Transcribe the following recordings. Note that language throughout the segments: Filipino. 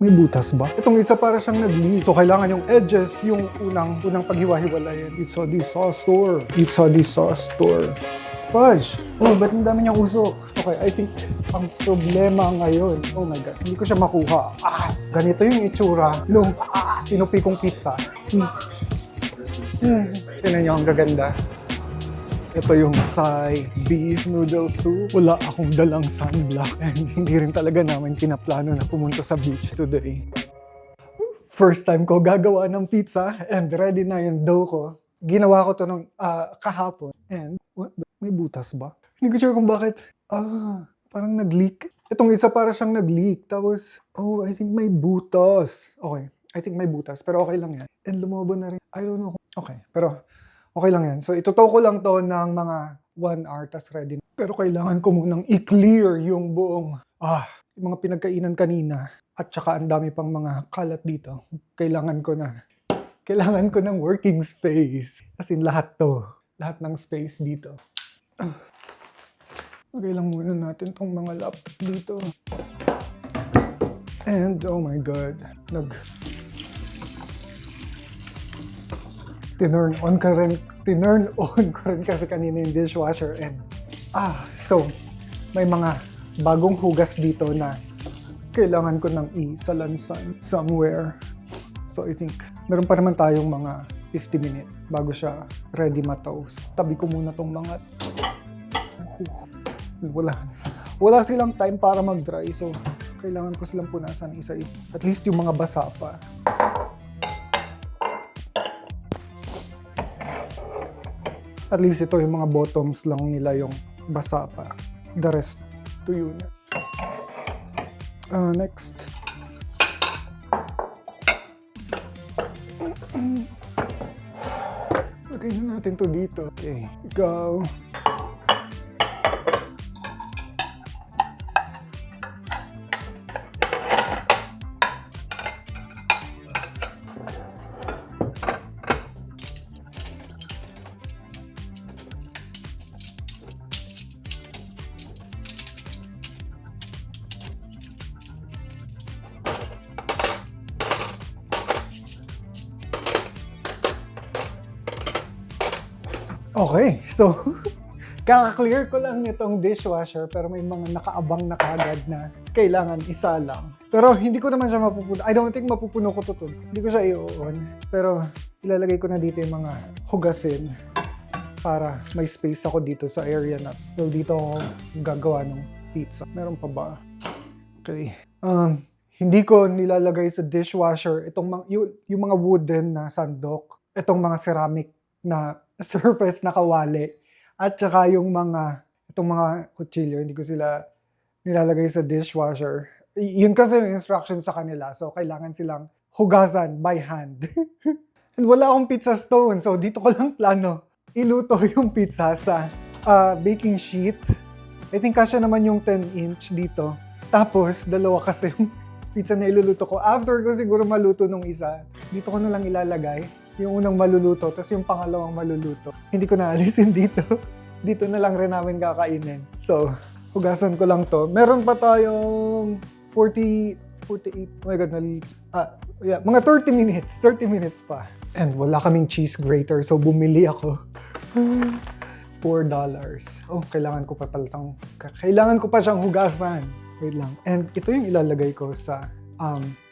May butas ba? Itong isa para siyang nag-leak. So, kailangan yung edges, yung unang paghiwa-hiwalayin. Pizza di sauce store. Pizza di sauce store. Fudge! Oh, ba't ang dami niyang usok? Okay, I think ang problema ngayon, oh my God, hindi ko siya makuha. Ganito yung itsura nung pinupi kong pizza. Tignan niyo, ang gaganda. Ito yung Thai beef noodle soup. Wala akong dalang sunblock and hindi rin talaga namin pinaplano na pumunta sa beach today. First time ko gagawa ng pizza and ready na yung dough ko. Ginawa ko to nung kahapon and may butas ba? Hindi ko sure kung bakit. Parang nag-leak. Itong isa para siyang nag-leak. Tapos, I think may butas. Okay, I think may butas pero okay lang yan. And lumobo na rin. I don't know. Okay, pero okay lang yan. So, itutow ko lang to ng mga 1 hour, tas ready. Pero kailangan ko munang i-clear yung buong, yung mga pinagkainan kanina. At saka ang dami pang mga kalat dito. Kailangan ko ng working space. As in, lahat to. Lahat ng space dito. Lagay lang muna natin tong mga laptop dito. And, oh my God, tinurn on ko rin kasi kanina yung dishwasher and so may mga bagong hugas dito na kailangan ko nang isalansan somewhere. So I think meron pa naman tayong mga 50 minutes bago siya ready ma-toast. Tabi ko muna tong mga wala silang time para mag-dry, so kailangan ko silang punasan isa-isa. At least yung mga basa pa. At least ito yung mga bottoms lang nila yung basa pa. The rest, tuyo na. Next. Lagay na natin to dito. Okay, go. Okay, so kaka-clear ko lang nitong dishwasher pero may mga nakaabang na kagad na kailangan isa lang. Pero hindi ko naman siya mapupuno. I don't think mapupuno ko to. Hindi ko siya i-on. Pero ilalagay ko na dito yung mga hugasin para may space ako dito sa area na. So dito ako gagawa ng pizza. Meron pa ba? Okay. Hindi ko nilalagay sa dishwasher itong yung mga wooden na sandok. Itong mga ceramic na surface na kawali at saka itong mga kutsilyo, hindi ko sila nilalagay sa dishwasher. Yun kasi yung instruction sa kanila, so kailangan silang hugasan by hand. And wala akong pizza stone, so dito ko lang plano iluto yung pizza sa baking sheet. I think kasya naman yung 10-inch dito. Tapos dalawa kasi yung pizza na iluluto ko. After ko siguro maluto nung isa, dito ko na lang ilalagay yung unang maluluto, tapos yung pangalawang maluluto. Hindi ko naalisin dito. Dito na lang rin namin kakainin. So, hugasan ko lang to. Meron pa tayong 48, oh my God, mga 30 minutes pa. And wala kaming cheese grater, so bumili ako. $4. Oh, kailangan ko pa siyang hugasan. Wait lang. And ito yung ilalagay ko sa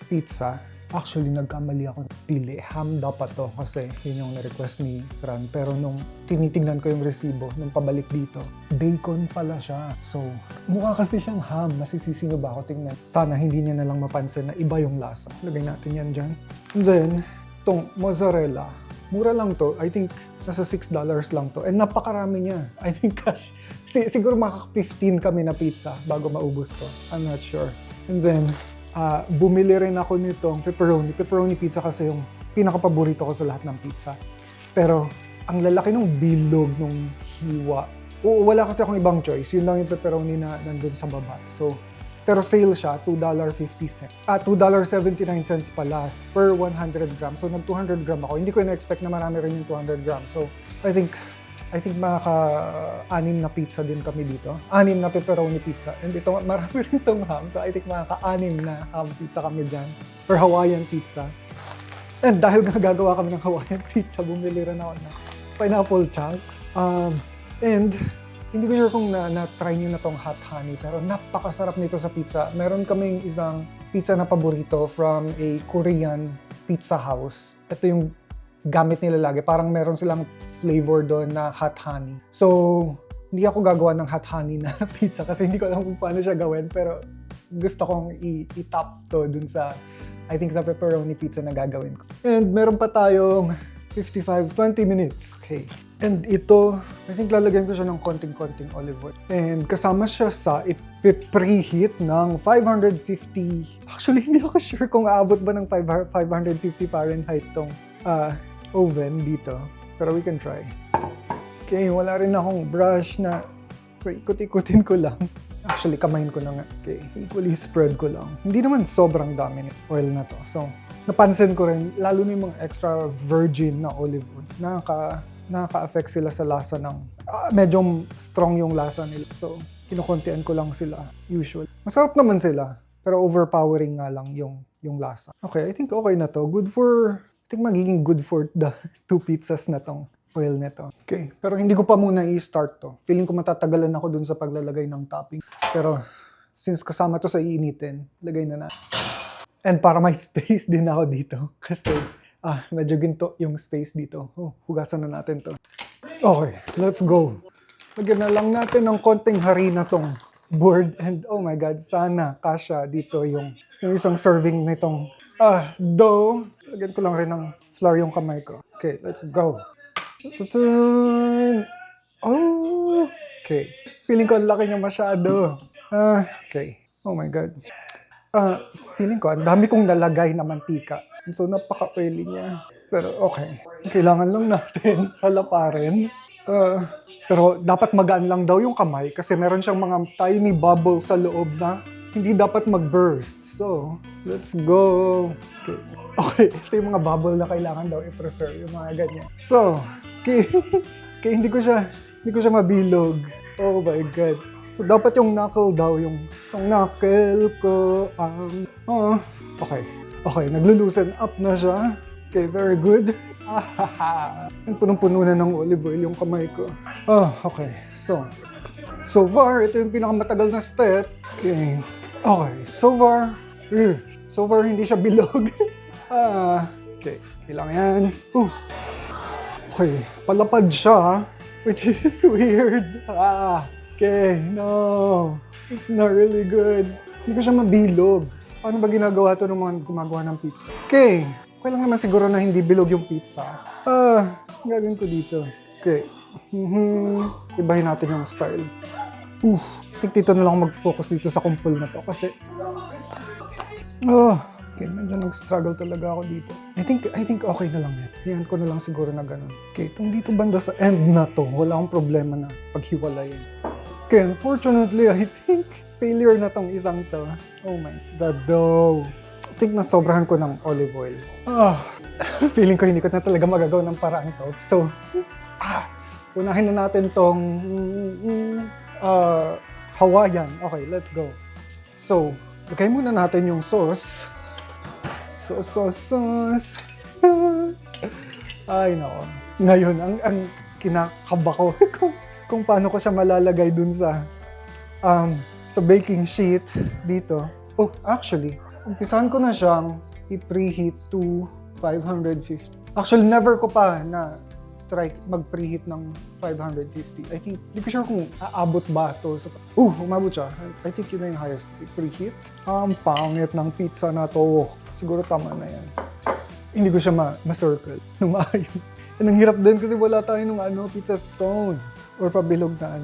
pizza. Actually, nagkamali ako. Pili. Ham dapat to kasi yun yung na-request ni Fran. Pero nung tinitignan ko yung resibo, nung pabalik dito, bacon pala siya. So, mukha kasi siyang ham. Masisisi nyo ba ako tingnan? Sana hindi niya na lang mapansin na iba yung lasa. Lagay natin yan dyan. And then, itong mozzarella. Mura lang to. I think nasa $6 lang to. And napakarami niya. I think cash. Siguro maka-15 kami na pizza bago maubos to. I'm not sure. And then, bumili rin ako nitong pepperoni. Pepperoni pizza kasi yung pinaka-paborito ko sa lahat ng pizza. Pero, ang lalaki ng bilog nung hiwa. Wala kasi akong ibang choice. Yun lang yung pepperoni na nandun sa baba. So, pero sale siya, $2.50. $2.79 pala per 100 grams. So, nag 200 gram ako. Hindi ko na-expect na marami rin yung 200 grams. So, I think I think makaka-anim na pizza din kami dito. 6 na pepperoni pizza. And ito, marami rin itong ham. So I think makaka-6 na ham pizza kami dyan. Or Hawaiian pizza. And dahil gagawa kami ng Hawaiian pizza, bumili rin ako ng pineapple chunks. And hindi ko sure kung na-try nyo na tong hot honey, pero napakasarap nito sa pizza. Meron kaming isang pizza na paborito from a Korean pizza house. Ito yung gamit nila lagi. Parang meron silang flavor doon na hot honey. So, hindi ako gagawa ng hot honey na pizza kasi hindi ko alam kung paano siya gawin. Pero gusto kong i-top to dun sa, I think sa pepperoni pizza na gagawin ko. And meron pa tayong 20 minutes. Okay. And ito, I think lalagyan ko siya ng konting-konting olive oil. And kasama siya sa preheat ng 550. Actually, hindi ako sure kung aabot ba ng 550 Fahrenheit tong oven dito. Pero we can try. Okay, wala rin akong brush na, so ikot-ikutin ko lang. Actually, kamayin ko na nga. Okay, equally spread ko lang. Hindi naman sobrang dami ng oil na to. So, napansin ko rin, lalo na yung mga extra virgin na olive oil, nakaka-affect sila sa lasa ng, medyo strong yung lasa nila. So, kinukuntian ko lang sila, usual. Masarap naman sila, pero overpowering nga lang yung lasa. Okay, I think okay na to. I think magiging good for the 2 pizzas na tong oil nito. Okay, pero hindi ko pa muna i-start to. Feeling ko matatagalan ako dun sa paglalagay ng topping. Pero, since kasama to sa iinitin, lagay na. And para may space din ako dito. Kasi, medyo ginto yung space dito. Hugasan na natin to. Okay, let's go. Lagyan na lang natin ng konting harina tong board. And oh my God, sana kasha dito yung isang serving nitong dough. Lagyan ko lang rin ng flour yung kamay ko. Okay, let's go. Oh, okay. Feeling ko ang laki niya masyado. Okay. Oh my God. Feeling ko, ang dami kong nalagay na mantika. So, napaka-oily niya. Pero okay. Kailangan lang natin halaparin. Pero dapat magaan lang daw yung kamay kasi meron siyang mga tiny bubble sa loob na hindi dapat mag-burst. So, let's go. Okay. Ito yung mga bubble na kailangan daw i-preserve. Yung mga ganyan. So, okay. Hindi ko siya mabilog. Oh my God. So, dapat yung knuckle daw, yung knuckle ko. Okay. Okay, naglulusen up na siya. Okay, very good. Punong-puno na ng olive oil yung kamay ko. Okay. So far, ito yung pinakamatagal na step. Okay. Okay, so far, hindi siya bilog. Okay, kailangan yan. Okay, palapad siya, which is weird. Okay, no. It's not really good. Hindi ko siya mabilog. Paano ba ginagawa ito ng mga gumagawa ng pizza? Okay, okay lang naman siguro na hindi bilog yung pizza. Gagawin ko dito. Okay. Ibahin natin yung style. I think dito na lang mag-focus dito sa kumpul na to kasi okay, medyo nag-struggle talaga ako dito. I think okay na lang yan. Hayaan ko na lang siguro na ganun. Okay, itong dito banda sa end na to, wala akong problema na paghiwalayin. Okay, unfortunately, I think failure na tong isang to. Oh my, the dough. I think nasobrahan ko ng olive oil. Feeling ko hindi ko na talaga magagawa ng paraan to. So, unahin na natin tong Hawaiian. Okay, let's go. So, lagay muna natin yung sauce. Sauce. Ay, nako. Ngayon, ang kinakaba ko kung paano ko siya malalagay dun sa baking sheet dito. Oh, actually, umpisahan ko na siyang i-preheat to 550. Actually, never ko pa na try mag-preheat ng 550. I think, hindi ko sure kung aabot ba ito. Umabot siya. I think yun na yung highest preheat. Ang pangit ng pizza na to. Siguro tama na yan. Hindi ko siya ma-circle nung maayos. And ang hirap din kasi wala tayo nung pizza stone or pabilog na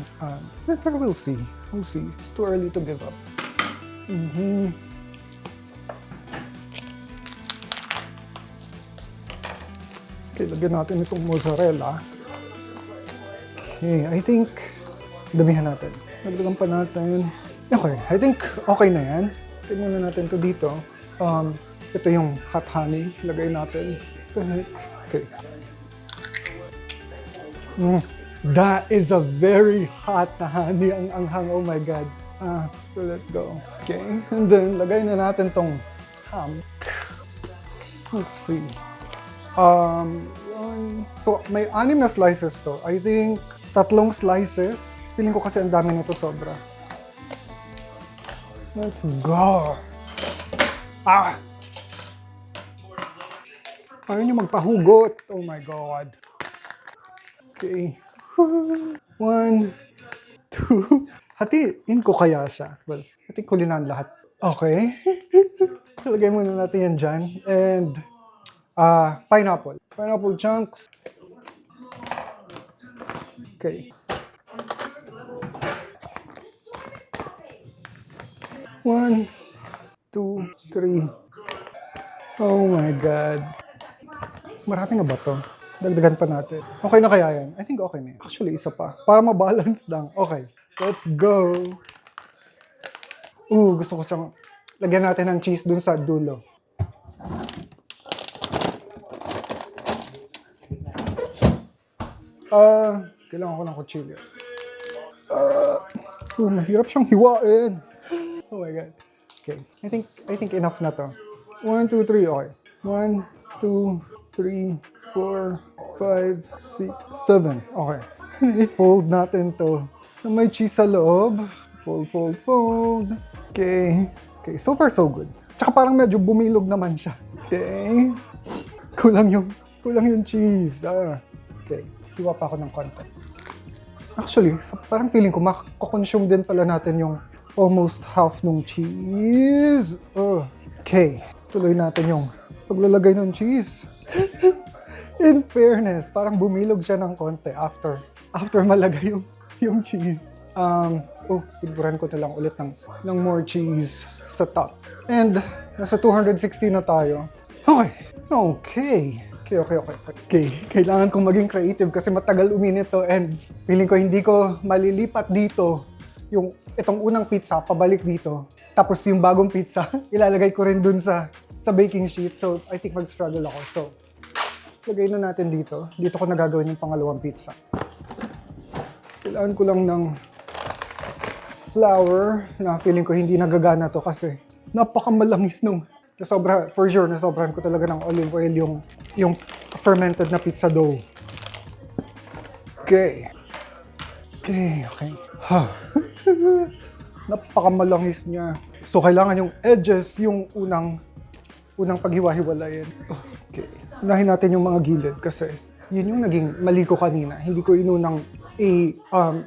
pero we'll see. We'll see. It's too early to give up. Okay, lagyan natin itong mozzarella. Okay, I think damihan natin. Lagyan pa natin. Okay, I think okay na yan. Tignan na natin to dito. Ito yung hot honey. Lagay natin. Okay. That is a very hot na honey ang anghang. Oh my God. So let's go. Okay. And then, lagay na natin tong ham. Let's see. So, may 6 na slices to. I think 3 slices. Feeling ko kasi ang dami nito sobra. Let's go. Ayaw niyo magpahugot. Oh my God. Okay. 1, 2. Hatiin ko kaya siya. Well, hatiin ko linan lahat. Okay. Lagay muna natin yan dyan. And pineapple. Pineapple chunks. Okay. 1, 2, 3. Oh my God. Marami na ba to? Dagdagan pa natin. Okay na kaya yan? I think okay na. Actually, isa pa. Para ma-balance lang. Okay. Let's go. Gusto ko siyang lagyan natin ng cheese dun sa dulo. Kailangan ko ng kutsilyo. Mahirap siyang hiwain. Oh my God. Okay. I think enough na to. 1, 2, 3. Okay. 1, 2, 3, 4, 5, 6, 7. Okay. I-fold natin to. May cheese sa loob. Fold, fold, fold. Okay. Okay. So far, so good. Tsaka parang medyo bumilog naman siya. Okay. Kulang yung cheese. Okay. Hiwa pa ako ng konti. Actually, parang feeling ko makakonsume din pala natin yung almost half ng cheese. Okay. Tuloy natin yung paglalagay ng cheese. In fairness, parang bumilog siya ng konti after malagay yung cheese. Iburan ko na lang ulit ng more cheese sa top. And nasa 260 na tayo. Okay. Kailangan kong maging creative kasi matagal uminit to and feeling ko hindi ko malilipat dito yung itong unang pizza pabalik dito. Tapos yung bagong pizza, ilalagay ko rin dun sa baking sheet. So, I think mag-struggle ako. So, lagay na natin dito. Dito ko nagagawin yung pangalawang pizza. Kailangan ko lang ng flour na feeling ko hindi nagagana to kasi napakamalangis nung nasobrahan ko talaga ng olive oil yung fermented na pizza dough. Okay. Napakamalangis niya. So, kailangan yung edges, yung unang paghiwa-hiwalayin. Okay. Unahin natin yung mga gilid kasi yun yung naging mali ko kanina. Hindi ko inunang ang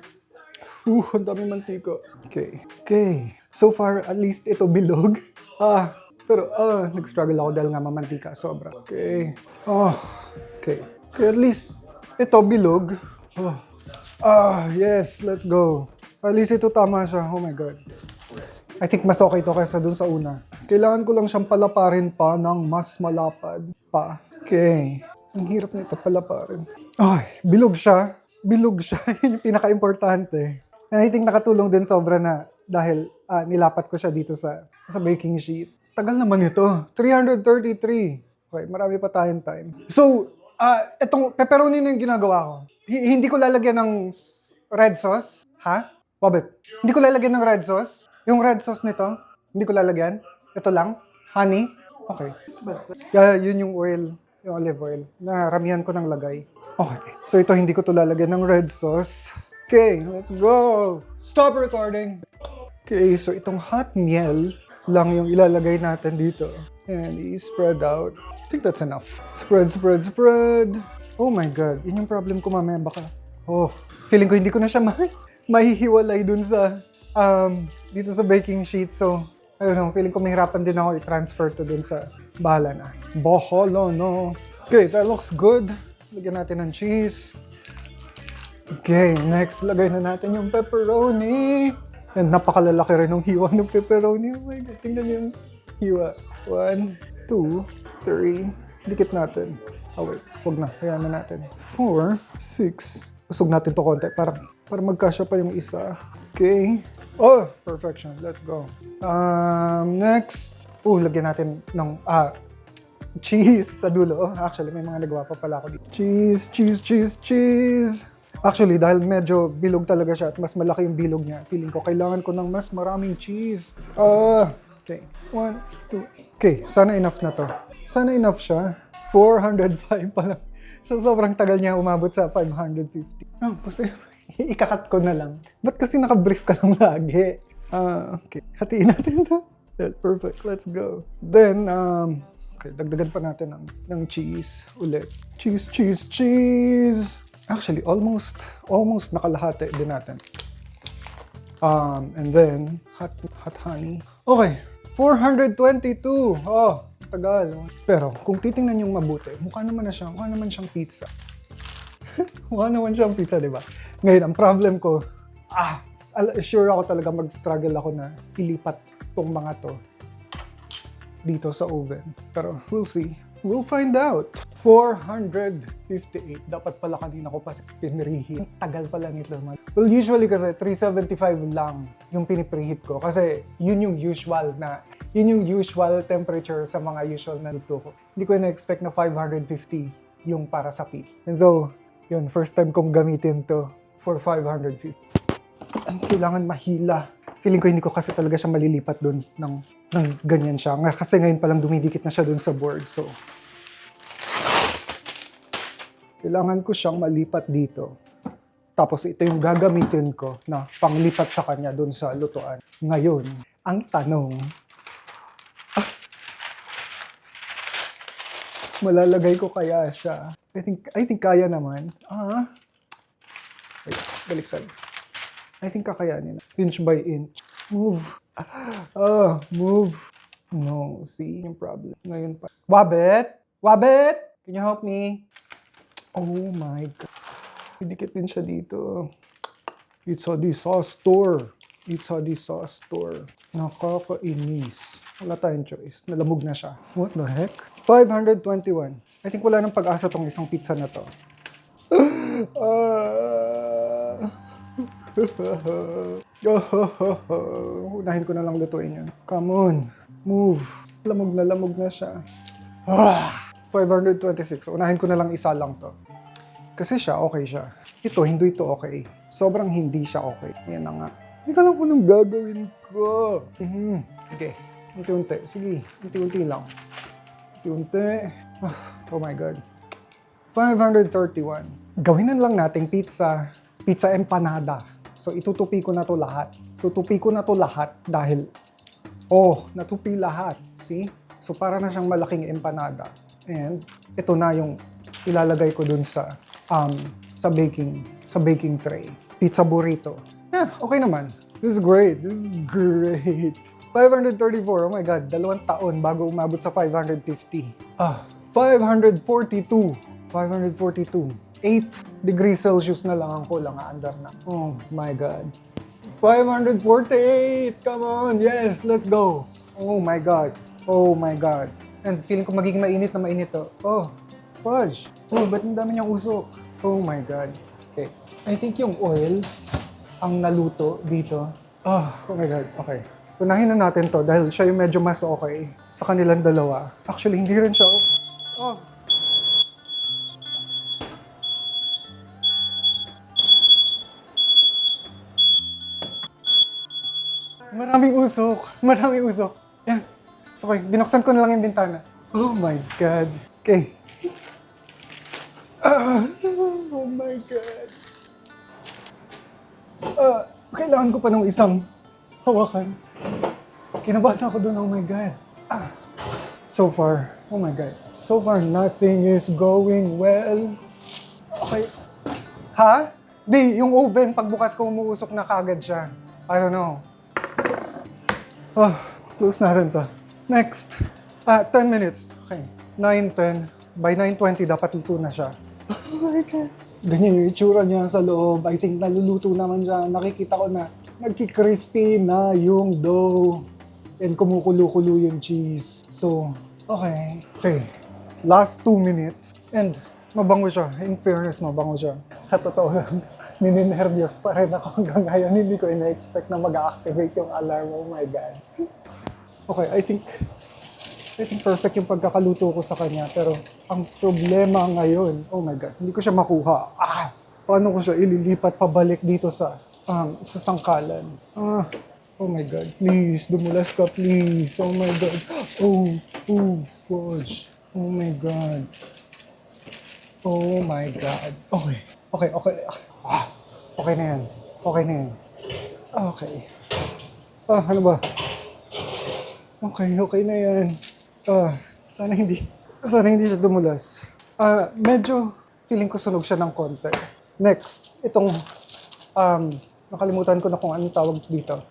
dami mantika. Okay. So far, at least ito bilog. Pero nag-struggle ako dahil nga mamantika sobra. Okay. Okay, at least ito bilog. Yes, let's go. At least ito tama siya. Oh my God. I think mas okay ito kaysa dun sa una. Kailangan ko lang siyang palaparin pa ng mas malapad pa. Okay. Ang hirap nito palaparin. Bilog siya. Yun yung pinaka-importante. And I think nakatulong din sobra na dahil nilapat ko siya dito sa baking sheet. Tagal naman ito. 333. Okay, marami pa tayong time. So, itong pepperoni na yung ginagawa ko. Hindi ko lalagyan ng red sauce. Ha? Bobet, hindi ko lalagyan ng red sauce. Yung red sauce nito, hindi ko lalagyan. Ito lang. Honey. Okay. Yun yung oil, yung olive oil. Naramihan ko ng lagay. Okay. So, ito hindi ko to lalagyan ng red sauce. Okay, let's go. Stop recording. Okay, so itong hot miel lang yung ilalagay natin dito. And i-spread out. I think that's enough. Spread. Oh my God. Yun yung problem ko mamaya. Baka, feeling ko hindi ko na siya mahihiwalay dun sa, dito sa baking sheet. So, I don't know. Feeling ko mahirapan din ako i-transfer to dun sa bahala na. Boholo, no. Okay, that looks good. Lagyan natin ng cheese. Okay, next, lagay na natin yung pepperoni. And napakalalaki rin ng hiwa ng pepperoni. Oh my God, tingnan niyo yung hiwa. 1, 2, 3. Dikit natin. Wait, huwag na. Kaya na natin. 4, 6. Usog natin to konti para magkasya pa yung isa. Okay. Perfection. Let's go. Next. Lagyan natin ng cheese sa dulo. Actually, may mga nagawa pa pala ako dito. Cheese. Actually, dahil medyo bilog talaga siya at mas malaki yung bilog niya, feeling ko kailangan ko ng mas maraming cheese. Okay. 1, 2. Okay, sana enough na to. Sana enough siya. 405 pa lang. So, sobrang tagal niya umabot sa 550. Kasi ikakat ko na lang. Ba't kasi naka-brief ka lang lagi? Okay. Hatiin natin to. Yeah, perfect. Let's go. Then, okay, dagdagan pa natin ng cheese ulit. Cheese, cheese, cheese! Actually, almost nakalahati din natin. And then, hot honey. Okay, 422. Oh, tagal. Pero, kung titingnan yung mabuti, mukha naman siyang pizza. Mukha naman siyang pizza, di ba? Ngayon, ang problem ko, sure ako talaga mag-struggle ako na ilipat tong mga to dito sa oven. Pero, we'll see. We'll find out. 458. Dapat pala kanina ko pa pinreheat. Tagal pala nito. Well, usually kasi 375 lang yung pinipreheat ko. Kasi yun yung usual temperature sa mga usual na luto ko. Hindi ko na-expect na 550 yung para sa pizza. And so, yun, first time kong gamitin to for 550. Kailangan mahila. Feeling ko hindi ko kasi talaga siya malilipat dun ng ganyan siya. Kasi ngayon palang dumidikit na siya dun sa board. So, kailangan ko siyang malipat dito. Tapos ito yung gagamitin ko na panglipat sa kanya dun sa lutuan. Ngayon, ang tanong, malalagay ko kaya siya? I think kaya naman. Wait, baliktad. I think kakayanin. Inch by inch. Move. Move. No, see yung problem. Ngayon pa. Wabet! Wabet! Can you help me? Oh my God. Pidikit din siya dito. It's a disaster. It's a disaster. Nakakainis. Wala tayong choice. Nalamog na siya. What the heck? 521. I think wala nang pag-asa tong isang pizza na to. Unahin ko na lang lutuin yan. Come on. Move. Lamog na siya. 526. Unahin ko na lang isa lang to. Kasi siya, okay siya. Ito, hindi ito okay. Sobrang hindi siya okay. Yan na nga. Hindi ka lang kung anong gagawin ko. Okay. Unti-unti. Sige. Unti-unti lang. Unti-unti. Oh my God. 531. Gawin na lang nating pizza empanada. So, itutupi ko na to lahat. Tutupi ko na to lahat dahil, natupi lahat. See? So, para na siyang malaking empanada. And, ito na yung ilalagay ko dun sa baking tray. Pizza burrito. Yeah, okay naman. This is great. 534. Oh my God. 2 taon bago umabot sa 550. 542. 8 degrees Celsius na lang ang kulang, aandar na. Oh my God. 548! Come on! Yes, let's go! Oh my God. Oh my God. And feeling ko magiging mainit na mainit to. Oh, fudge. Oh, ba't ang dami niyang usok? Oh my God. Okay. I think yung oil ang naluto dito. Oh my God. Okay. Unahin na natin to dahil siya yung medyo mas okay sa kanilang dalawa. Actually, hindi rin siya. Maraming usok. Yan. Okay, binuksan ko na lang yung bintana. Oh my God. Okay. Oh my God. Kailangan ko pa ng isang hawakan. Kinabahan ako dun, oh my God. So far, oh my God. So far, nothing is going well. Okay. Ha? Di, yung oven, pagbukas ko umuusok na kagad siya. I don't know. Close natin to. Next. 10 minutes. Okay. 9:10. By 9:20, dapat luto na siya. Oh my God. Ganyan yung itsura niya sa loob. I think naluluto naman siya. Nakikita ko na nagki-crispy na yung dough. And kumukulo-kulo yung cheese. So, okay. Okay. Last 2 minutes. And mabango siya. In fairness, mabango siya. Sa totoo lang, nininervyos pa rin ako hanggang ngayon. Hindi ko ina-expect na mag-activate yung alarm. Oh my God. Okay, I think perfect yung pagkakaluto ko sa kanya. Pero ang problema ngayon, oh my God, hindi ko siya makuha. paano ko siya ililipat pabalik dito sa sangkalan. Oh my God, please, dumulas ka, please. Oh my God. Fudge. Oh my God. Oh my God. Okay. Okay na yan. Okay na yan. Okay. Ano ba? Okay na yan. Sana hindi siya dumulas. Medyo feeling ko sunog siya ng konti. Next, itong, nakalimutan ko na kung anong tawag dito.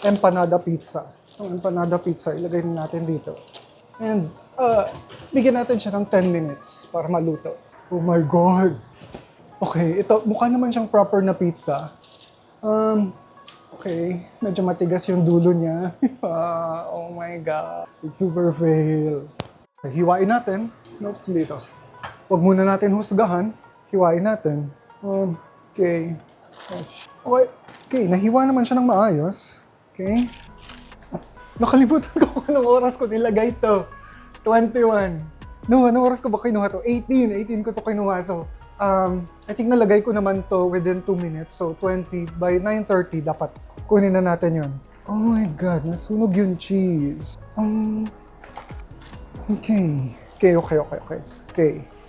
Empanada pizza. Ang empanada pizza, ilagay natin dito. And, bigyan natin siya ng 10 minutes para maluto. Oh my God! Okay, ito, mukha naman siyang proper na pizza. Okay, medyo matigas yung dulo niya. Oh my God! Super fail. Okay, hiwain natin. Nope, dito. Huwag muna natin husgahan. Hiwain natin. Okay. Okay, nahiwa naman siya ng maayos. Okay. Nakalimutan ko kung anong oras ko nilagay ito. 21. No, anong oras ko ba kinuha to? 18 ko to kinuha. So, I think nalagay ko naman to within 2 minutes. So, 20. By 9:30, dapat kunin na natin yun. Oh my God, nasunog yung cheese. Okay.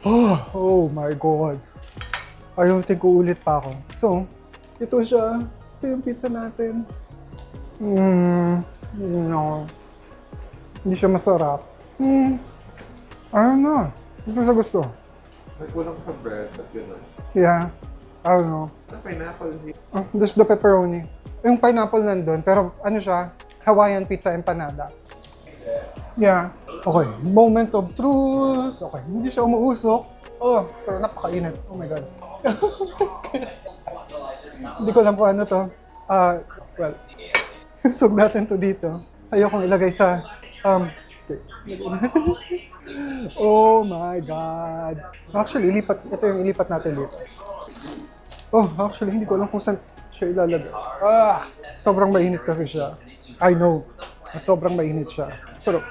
Oh my God. I don't think uulit pa ako. So, ito siya. Ito yung pizza natin. No. Hindi siya masarap. Ayun na. Ito siya gusto. Nagkulang sa bread at gano'n. Yeah. I don't know. Ang pineapple here. Just the pepperoni. Yung pineapple nandun, pero ano siya? Hawaiian pizza empanada. Yeah. Okay. Moment of truth. Okay. Hindi siya umuusok. Pero napakainit. Oh my God. Hindi ko alam kung ano to. Well, sug natin to dito. Ayokong ilagay sa, okay. Oh my God. Actually, ito yung ilipat natin dito. Actually, hindi ko alam kung saan siya ilalagay. Sobrang mainit kasi siya. I know. Sobrang mainit siya. Pero,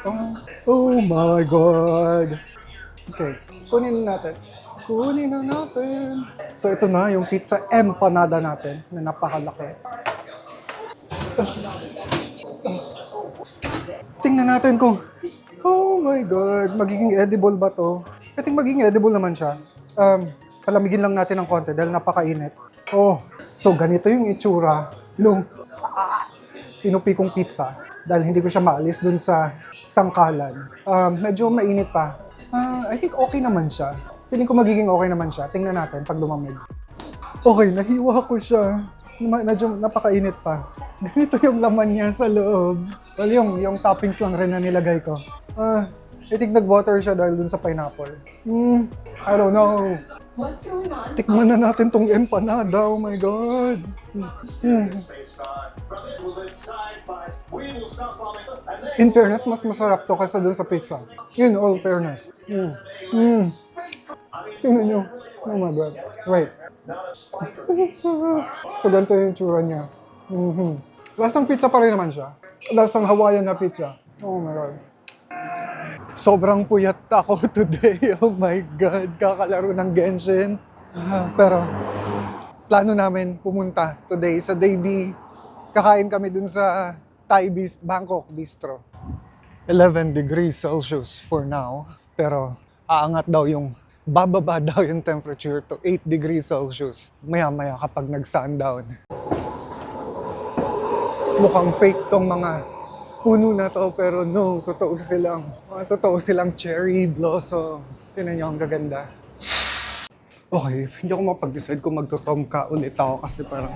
oh my God. Okay, kunin na natin. So, ito na yung pizza empanada natin na napakalaki. Tingnan natin kung, oh my God, magiging edible ba to? I think magiging edible naman siya. Palamigin lang natin ng konti dahil napakainit. So ganito yung itsura nung pinupi kong pizza dahil hindi ko siya maalis dun sa sangkalan. Medyo mainit pa. I think okay naman siya. Feeling ko magiging okay naman siya. Tingnan natin pag lumamig. Okay, nahiwa ko siya. Medyo napakainit pa. Ganito yung laman niya sa loob. Well, yung toppings lang rin na nilagay ko. I think nag-water siya dahil dun sa pineapple. I don't know. What's going on? Tikman na natin tong empanada. Oh my God. In fairness, mas masarap to kaysa dun sa pizza. In all fairness. Tingnan nyo. Oh my God. Wait. So, ganito yung tsura niya. Lasang pizza pa rin naman siya. Lasang Hawaiian na pizza. Oh my God. Sobrang puyat ako today. Oh my God. Kakalaro ng Genshin. Pero, plano namin pumunta today sa Davie. Kakain kami dun sa Thai Bangkok Bistro. 11 degrees Celsius for now. Pero, bababa daw yung temperature to 8 degrees Celsius. Maya-maya kapag nag-sundown. Mukhang fake tong mga puno na to, pero no, totoo silang cherry blossom. Tingnan niyo, ang gaganda. Okay, hindi ako mapag-decide kung magto-tomka ulit ako kasi parang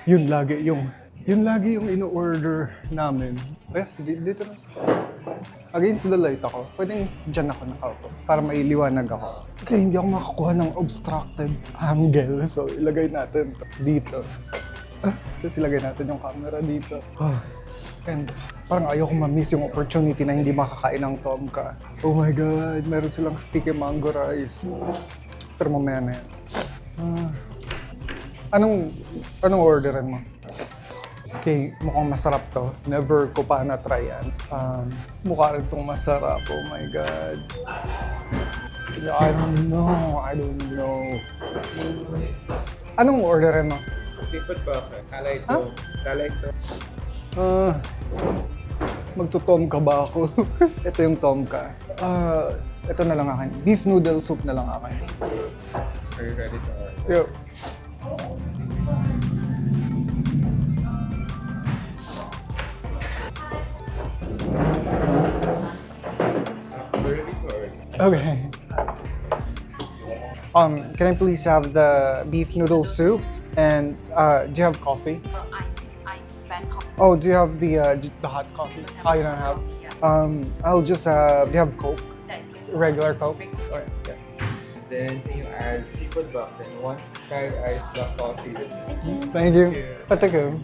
yun lagi yung ino-order namin. Dito na. Against the light ako. Pwedeng dyan ako nakaupo para mailiwanag ako. Okay, hindi ako makakuha ng obstructed angle. So, ilagay natin dito. Tapos ilagay natin yung camera dito. And parang ayoko ma-miss yung opportunity na hindi makakain ng tomka. Oh my God, meron silang sticky mango rice. Pero mamaya na yan. Anong orderan mo? Okay, mukhang masarap to. Never ko pa na-try yan. Mukha rin itong masarap. Oh my God. I don't know. Anong orderin mo? Seafood buffet. Kala ito. Huh? Kala ito. Magto-tom ka ba ako? Ito yung tom ka. Ito na lang akin. Beef noodle soup na lang akin. Are you ready to order? Yo. We're ready to order. Okay. Can I please have the beef noodle soup? And do you have coffee? I bad coffee. Oh, do you have the hot coffee? Oh, you don't have. I'll just do you have Coke? Regular Coke? Okay. Yeah. Then can you add seafood buffet and one sky iced black coffee with Thank you. Cheers. Patikim.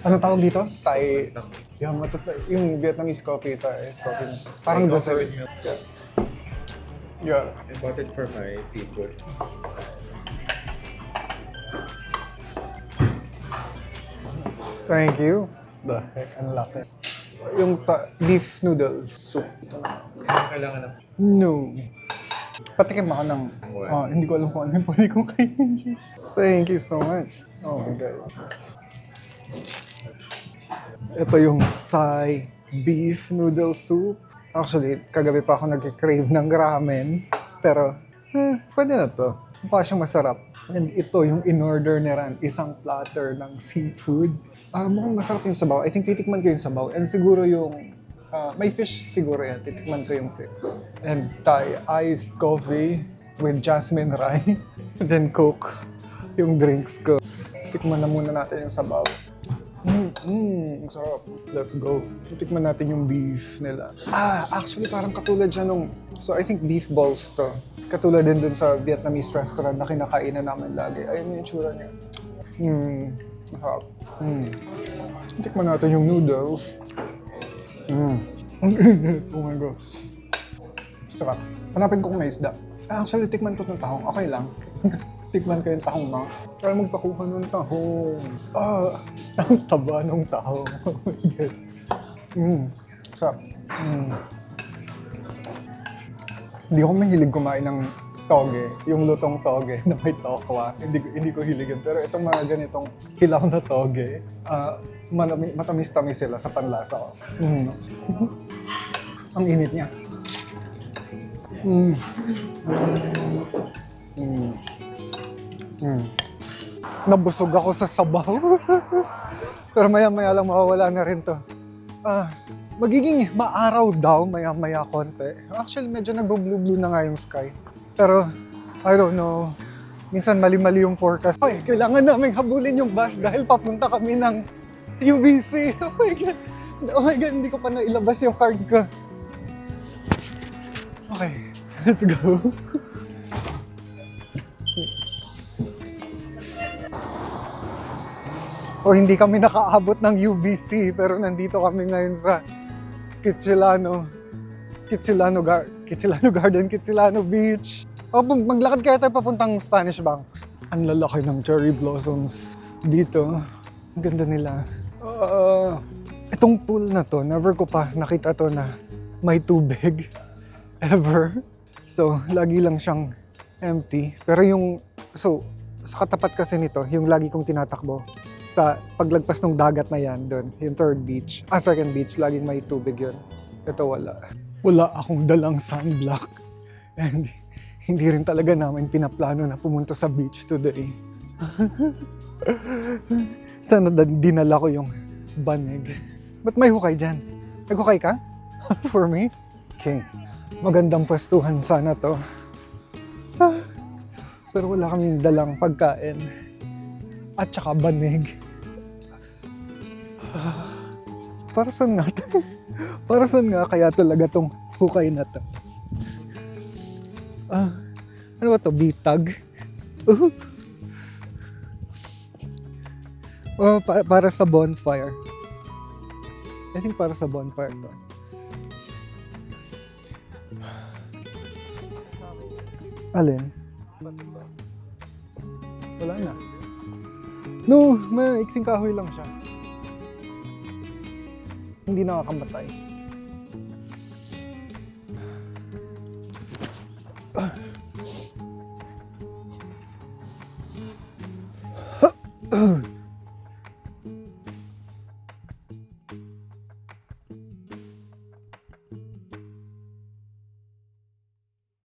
Ano tawag dito? Thai. Yung Vietnamese coffee, Thai coffee. Parang Coffee dessert. with milk. Yeah. I bought it for my seafood. Thank you. The heck, ang laki. Yung beef noodle soup. Kailangan ng No. Patikim ako ng... hindi ko alam kung ano yung pwede kong kainin. Thank you so much. Oh my God. Ito yung Thai beef noodle soup. Actually, kagabi pa ako nag-crave ng ramen. Pero, pwede na to. Mukha siyang masarap. And ito yung in-order ni Ran, isang platter ng seafood. Mukhang masarap yung sabaw. I think titikman ko yung sabaw. And siguro yung... may fish siguro yan. Titikman ko yung fish. And Thai iced coffee with jasmine rice. And then Coke. Yung drinks ko. Tikman na muna natin yung sabaw. Sarap. Let's go. Tikman natin yung beef nila. Actually parang katulad siya nung... So I think beef balls to. Katulad din dun sa Vietnamese restaurant na kinakainan namin lagi. Ayun yung tsura niya. Masarap. Tikman natin yung noodles. Oh my God. Sarap. Hanapin ko kung may isda. Actually, tikman ko ng tahong. Okay lang. Tikman ko yung tahong na. Kaya magpakuha ng tahong. Ang taba ng tahong. Oh my God. Sarap. Hindi ako mahilig kumain ng toge. Yung lutong toge na may tokwa. Hindi ko hilig yun. Pero itong mga ganitong hilaw na toge, matamis-tamis sila sa panlasa ko. Ang init niya. Nabusog ako sa sabaw. Pero maya-maya lang mawawala na rin to. Magiging maaraw daw maya-maya konti. Actually, medyo nagbo-blue-blue na nga yung sky. Pero, I don't know. Minsan mali-mali yung forecast. Ay, kailangan naming habulin yung bus dahil papunta kami ng UBC. Oh my God. Oh my God, hindi ko pa nailabas yung card ko. Okay, let's go. Hindi kami nakaabot ng UBC, pero nandito kami ngayon sa Kitsilano Garden, Kitsilano Beach. Maglakad kaya tayo papuntang Spanish Banks. Ang lalaki ng cherry blossoms dito. Ang ganda nila. Itong pool na to, never ko pa nakita to na may tubig. Ever. So, lagi lang siyang empty. Pero sa katapat kasi nito, yung lagi kong tinatakbo, sa paglagpas ng dagat na yan doon, yung second beach, laging may tubig yun. Ito wala. Wala akong dalang sunblock. And hindi rin talaga namin pinaplano na pumunta sa beach today. Sana dinala ko yung banig. Ba't may hukay dyan? Naghukay ka? For me? Okay. Magandang festuhan sana to. Pero wala kaming dalang pagkain. At saka banig. Para saan nga to? Para saan nga kaya talaga tong hukay na to? Ano ba to? Bitag? Para sa bonfire. I think para sa bonfire to. Alin? Wala na. No, maiksing kahoy lang siya. Hindi nakakamatay.